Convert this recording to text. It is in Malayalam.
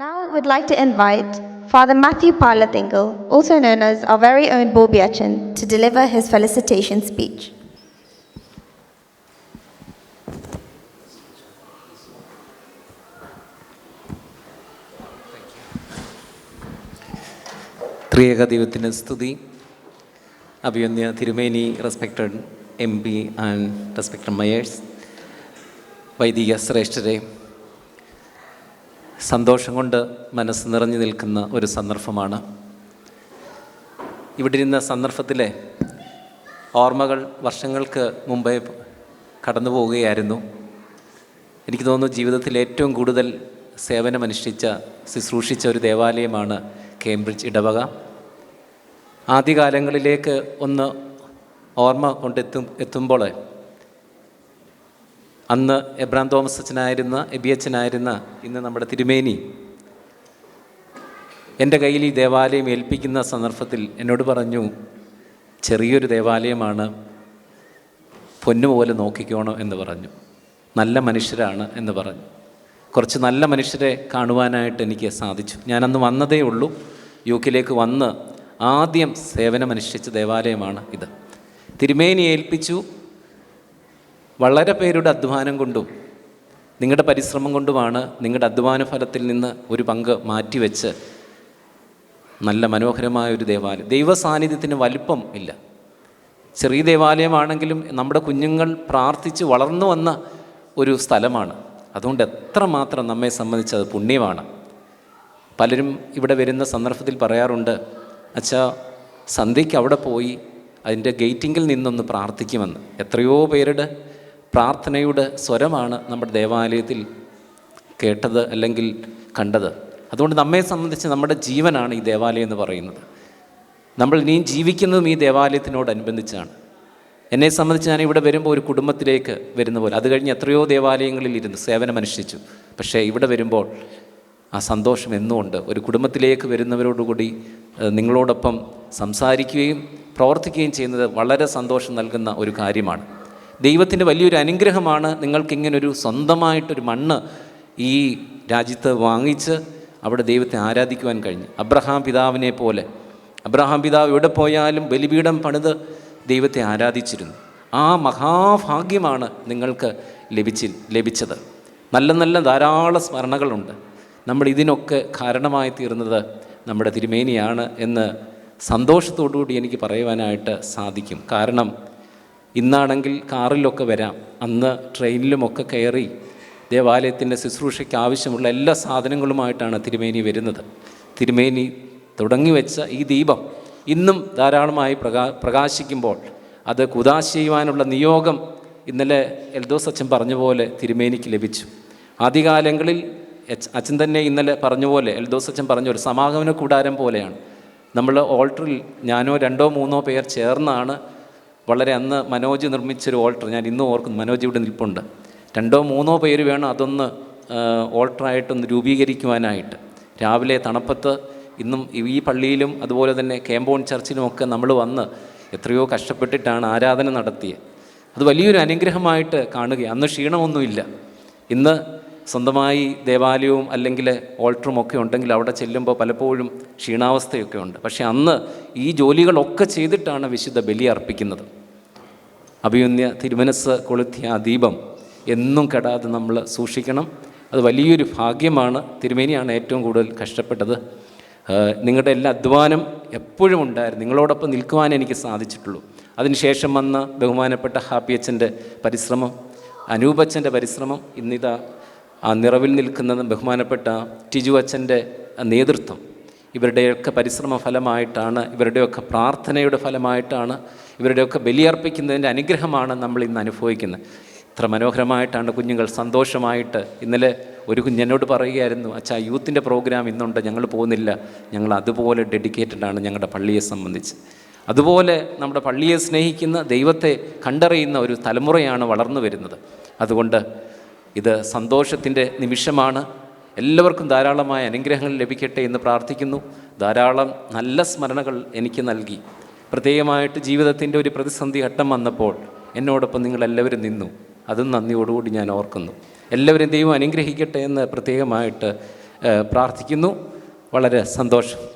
Now I would like to invite Father Matthew Palatingal, also known as our very own Bobby Achin, to deliver his felicitation speech. ത്രിയേക ദൈവത്തിന് സ്തുതി. അഭിവന്യ തിരുമേനി, respected MP and respected mayors, വൈദിക ശ്രേഷ്ഠരെ, സന്തോഷം കൊണ്ട് മനസ്സ് നിറഞ്ഞു നിൽക്കുന്ന ഒരു സന്ദർഭമാണ്. ഇവിടെ ഇരുന്ന സന്ദർഭത്തിലെ ഓർമ്മകൾ വർഷങ്ങൾക്ക് മുമ്പേ കടന്നു പോവുകയായിരുന്നു. എനിക്ക് തോന്നുന്നു ജീവിതത്തിൽ ഏറ്റവും കൂടുതൽ സേവനമനുഷ്ഠിച്ച, ശുശ്രൂഷിച്ച ഒരു ദേവാലയമാണ് കേംബ്രിഡ്ജ് ഇടവക. ആദ്യകാലങ്ങളിലേക്ക് ഒന്ന് ഓർമ്മ എത്തുമ്പോൾ അന്ന് എബ്രാം തോമസ് അച്ഛനായിരുന്ന, എബി അച്ഛനായിരുന്ന ഇന്ന് നമ്മുടെ തിരുമേനി എൻ്റെ കയ്യിൽ ഈ ദേവാലയം ഏൽപ്പിക്കുന്ന സന്ദർഭത്തിൽ എന്നോട് പറഞ്ഞു, ചെറിയൊരു ദേവാലയമാണ്, പൊന്നുപോലെ നോക്കിക്കോണം എന്ന് പറഞ്ഞു. നല്ല മനുഷ്യരാണ് എന്ന് പറഞ്ഞു. കുറച്ച് നല്ല മനുഷ്യരെ കാണുവാനായിട്ട് എനിക്ക് സാധിച്ചു. ഞാനന്ന് വന്നതേ ഉള്ളൂ. യുകെയിലേക്ക് വന്ന് ആദ്യം സേവനമനുഷ്ഠിച്ച ദേവാലയമാണ് ഇത്. തിരുമേനി ഏൽപ്പിച്ചു. വളരെ പേരുടെ അധ്വാനം കൊണ്ടും നിങ്ങളുടെ പരിശ്രമം കൊണ്ടുമാണ് നിങ്ങളുടെ അധ്വാന ഫലത്തിൽ നിന്ന് ഒരു പങ്ക് മാറ്റിവെച്ച് നല്ല മനോഹരമായ ഒരു ദേവാലയം. ദൈവസാന്നിധ്യത്തിന് വലിപ്പം ഇല്ല. ചെറിയ ദേവാലയമാണെങ്കിലും നമ്മുടെ കുഞ്ഞുങ്ങൾ പ്രാർത്ഥിച്ച് വളർന്നു വന്ന ഒരു സ്ഥലമാണ്. അതുകൊണ്ട് എത്രമാത്രം നമ്മെ സംബന്ധിച്ചത് പുണ്യമാണ്. പലരും ഇവിടെ വരുന്ന സന്ദർഭത്തിൽ പറയാറുണ്ട്, അച്ഛാ സന്ധ്യയ്ക്ക് അവിടെ പോയി അതിൻ്റെ ഗേറ്റിങ്ങിൽ നിന്നൊന്ന് പ്രാർത്ഥിക്കുമെന്ന്. എത്രയോ പേരുടെ പ്രാർത്ഥനയുടെ സ്വരമാണ് നമ്മുടെ ദേവാലയത്തിൽ കേട്ടത് അല്ലെങ്കിൽ കണ്ടത്. അതുകൊണ്ട് നമ്മെ സംബന്ധിച്ച് നമ്മുടെ ജീവനാണ് ഈ ദേവാലയം എന്ന് പറയുന്നത്. നമ്മൾ ഇനിയും ജീവിക്കുന്നതും ഈ ദേവാലയത്തിനോടനുബന്ധിച്ചാണ്. എന്നെ സംബന്ധിച്ച് ഞാൻ ഇവിടെ വരുമ്പോൾ ഒരു കുടുംബത്തിലേക്ക് വരുന്ന പോലെ, അത് കഴിഞ്ഞ് എത്രയോ ദേവാലയങ്ങളിൽ ഇരുന്ന് സേവനമനുഷ്ഠിച്ചു. പക്ഷേ ഇവിടെ വരുമ്പോൾ ആ സന്തോഷം എന്നുമുണ്ട്. ഒരു കുടുംബത്തിലേക്ക് വരുന്നവരോടുകൂടി നിങ്ങളോടൊപ്പം സംസാരിക്കുകയും പ്രവർത്തിക്കുകയും ചെയ്യുന്നത് വളരെ സന്തോഷം നൽകുന്ന ഒരു കാര്യമാണ്. ദൈവത്തിൻ്റെ വലിയൊരു അനുഗ്രഹമാണ് നിങ്ങൾക്കിങ്ങനൊരു സ്വന്തമായിട്ടൊരു മണ്ണ് ഈ രാജ്യത്ത് വാങ്ങിച്ച് അവിടെ ദൈവത്തെ ആരാധിക്കുവാൻ കഴിഞ്ഞു. അബ്രഹാം പിതാവിനെ പോലെ, അബ്രഹാം പിതാവ് എവിടെ പോയാലും ബലിപീഠം പണിത് ദൈവത്തെ ആരാധിച്ചിരുന്നു. ആ മഹാഭാഗ്യമാണ് നിങ്ങൾക്ക് ലഭിച്ചത്. നല്ല നല്ല ധാരാളം സ്മരണകളുണ്ട്. നമ്മൾ ഇതിനൊക്കെ കാരണമായി തീർന്നത് നമ്മുടെ തിരുമേനിയാണ് എന്ന് സന്തോഷത്തോടുകൂടി എനിക്ക് പറയുവാനായിട്ട് സാധിക്കും. കാരണം ഇന്നാണെങ്കിൽ കാറിലൊക്കെ വരാം, അന്ന് ട്രെയിനിലുമൊക്കെ കയറി ദേവാലയത്തിൻ്റെ ശുശ്രൂഷയ്ക്ക് ആവശ്യമുള്ള എല്ലാ സാധനങ്ങളുമായിട്ടാണ് തിരുമേനി വരുന്നത്. തിരുമേനി തുടങ്ങി വെച്ച ഈ ദീപം ഇന്നും ധാരാളമായി പ്രകാശിക്കുമ്പോൾ അത് കുദാശ ചെയ്യുവാനുള്ള നിയോഗം ഇന്നലെ എൽദോസ് അച്ഛൻ പറഞ്ഞ പോലെ തിരുമേനിക്ക് ലഭിച്ചു. ആദ്യകാലങ്ങളിൽ അച്ഛൻ തന്നെ ഇന്നലെ പറഞ്ഞ പോലെ, എൽദോസ് അച്ഛൻ പറഞ്ഞ ഒരു സമാഗമന കൂടാരം പോലെയാണ്. നമ്മൾ ഓൾട്ടറിൽ ഞാനോ 2-3 പേർ ചേർന്നാണ്, വളരെ അന്ന് മനോജ് നിർമ്മിച്ചൊരു ഓൾട്ടർ ഞാൻ ഇന്നും ഓർക്കുന്നു. മനോജ് ഇവിടെ നിൽപ്പുണ്ട്. 2-3 പേര് വേണം അതൊന്ന് ഓൾട്ടറായിട്ടൊന്ന് രൂപീകരിക്കുവാനായിട്ട്. രാവിലെ തണുപ്പത്ത് ഇന്നും ഈ പള്ളിയിലും അതുപോലെ തന്നെ കേമ്പോൺ ചർച്ചിലുമൊക്കെ നമ്മൾ വന്ന് എത്രയോ കഷ്ടപ്പെട്ടിട്ടാണ് ആരാധന നടത്തിയത്. അത് വലിയൊരു അനുഗ്രഹമായിട്ട് കാണുക. അന്ന് ക്ഷീണമൊന്നുമില്ല. ഇന്ന് സ്വന്തമായി ദേവാലയവും അല്ലെങ്കിൽ ഓൾട്ടറും ഒക്കെ ഉണ്ടെങ്കിൽ അവിടെ ചെല്ലുമ്പോൾ പലപ്പോഴും ക്ഷീണാവസ്ഥയൊക്കെ ഉണ്ട്. പക്ഷേ അന്ന് ഈ ജോലികളൊക്കെ ചെയ്തിട്ടാണ് വിശുദ്ധ ബലി അർപ്പിക്കുന്നത്. അഭിമന്യ തിരുമനസ് കൊളുത്തിയ ആ ദീപം എന്നും കെടാതെ നമ്മൾ സൂക്ഷിക്കണം. അത് വലിയൊരു ഭാഗ്യമാണ്. തിരുമേനിയാണ് ഏറ്റവും കൂടുതൽ കഷ്ടപ്പെട്ടത്. നിങ്ങളുടെ എല്ലാ അധ്വാനം എപ്പോഴും ഉണ്ടായിരുന്നു. നിങ്ങളോടൊപ്പം നിൽക്കുവാൻ എനിക്ക് സാധിച്ചിട്ടുള്ളൂ. അതിനുശേഷം വന്ന ബഹുമാനപ്പെട്ട ഹാപ്പി അച്ഛൻ്റെ പരിശ്രമം, അനൂപച്ഛൻ്റെ പരിശ്രമം, ഇന്നിതാ ആ നിറവിൽ നിൽക്കുന്നത് ബഹുമാനപ്പെട്ട ടിജു അച്ഛൻ്റെ നേതൃത്വം, ഇവരുടെയൊക്കെ പരിശ്രമ ഫലമായിട്ടാണ്, ഇവരുടെയൊക്കെ പ്രാർത്ഥനയുടെ ഫലമായിട്ടാണ്, ഇവരുടെയൊക്കെ ബലിയർപ്പിക്കുന്നതിൻ്റെ അനുഗ്രഹമാണ് നമ്മൾ ഇന്ന് അനുഭവിക്കുന്നത്. ഇത്ര മനോഹരമായിട്ടാണ് കുഞ്ഞുങ്ങൾ സന്തോഷമായിട്ട്. ഇന്നലെ ഒരു കുഞ്ഞെന്നോട് പറയുകയായിരുന്നു, അച്ഛാ യൂത്തിൻ്റെ പ്രോഗ്രാം ഇന്നുണ്ട്, ഞങ്ങൾ പോകുന്നില്ല. ഞങ്ങൾ അതുപോലെ ഡെഡിക്കേറ്റഡാണ് ഞങ്ങളുടെ പള്ളിയെ സംബന്ധിച്ച്. അതുപോലെ നമ്മുടെ പള്ളിയെ സ്നേഹിക്കുന്ന, ദൈവത്തെ കണ്ടറിയുന്ന ഒരു തലമുറയാണ് വളർന്നു വരുന്നത്. അതുകൊണ്ട് ഇത് സന്തോഷത്തിൻ്റെ നിമിഷമാണ്. എല്ലാവർക്കും ധാരാളമായ അനുഗ്രഹങ്ങൾ ലഭിക്കട്ടെ എന്ന് പ്രാർത്ഥിക്കുന്നു. ധാരാളം നല്ല സ്മരണകൾ എനിക്ക് നൽകി. പ്രത്യേകമായിട്ട് ജീവിതത്തിൻ്റെ ഒരു പ്രതിസന്ധി ഘട്ടം വന്നപ്പോൾ എന്നോടൊപ്പം നിങ്ങളെല്ലാവരും നിന്നു. അതും നന്ദിയോടുകൂടി ഞാൻ ഓർക്കുന്നു. എല്ലാവരും ദൈവം അനുഗ്രഹിക്കട്ടെ എന്ന് പ്രത്യേകമായിട്ട് പ്രാർത്ഥിക്കുന്നു. വളരെ സന്തോഷം.